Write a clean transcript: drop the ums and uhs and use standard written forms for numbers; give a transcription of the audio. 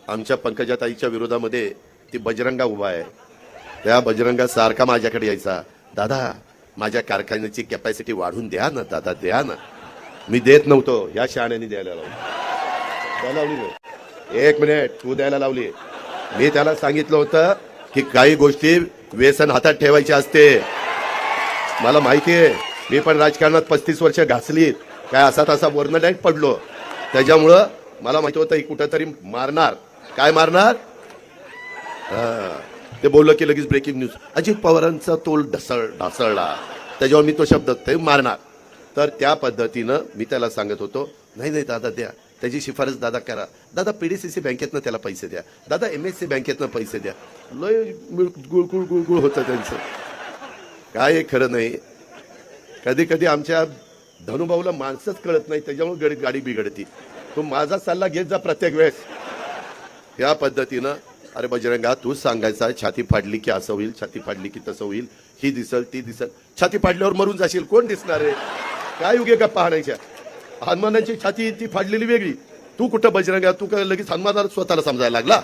आमच्या पंकजाताईच्या विरोधामध्ये ती बजरंगा उभा आहे. त्या बजरंगा सारखा माझ्याकडे यायचा, दादा माझ्या कारखान्याची कॅपॅसिटी वाढून द्या ना दादा, द्या ना. मी देत नव्हतो, या शहाण्याने द्यायला लावली. एक मिनिट, तू द्यायला लावली. मी त्याला सांगितलं होतं की काही गोष्टी व्यसन हातात ठेवायची असते. मला माहितीये, मी पण राजकारणात 35 वर्ष घासलीत, काय असा तसा वर्ण नाही पडलो. त्याच्यामुळं मला माहिती होतं ही कुठंतरी मारणार. काय मारणार? ते बोललं की लगेच ब्रेकिंग न्यूज, अजित पवारांचा तोल ढासळला, त्याच्यावर मी तो शब्द ते मारणार. तर त्या पद्धतीनं मी त्याला सांगत होतो, नाही नाही दादा द्या, त्याची शिफारस दादा करा, दादा पीडीसीसी बँकेतनं त्याला पैसे द्या, दादा MSC बँकेतनं पैसे द्या. लय गुळगुळ गुळगुळ होतं त्यांचं. काय खरं नाही. कधी कधी आमच्या धनुभाऊला माणसंच कळत नाही, त्याच्यामुळे गाडी बिघडती. तू माझा सल्ला घेत जा प्रत्येक वेळेस. या पद्धतीनं अरे बजरंगा तूच सांगायचा, छाती फाडली की असं होईल, छाती फाडली की तसं होईल, ही दिसल ती दिसल. छाती फाडल्यावर मरून जाशील, कोण दिसणार आहे? काय उगे का पाहण्याच्या? हनुमानाची छाती ती फाडलेली वेगळी. तू कुठं बजरंगा, तू काय लगेच हनुमानाला स्वतःला समजायला लागला?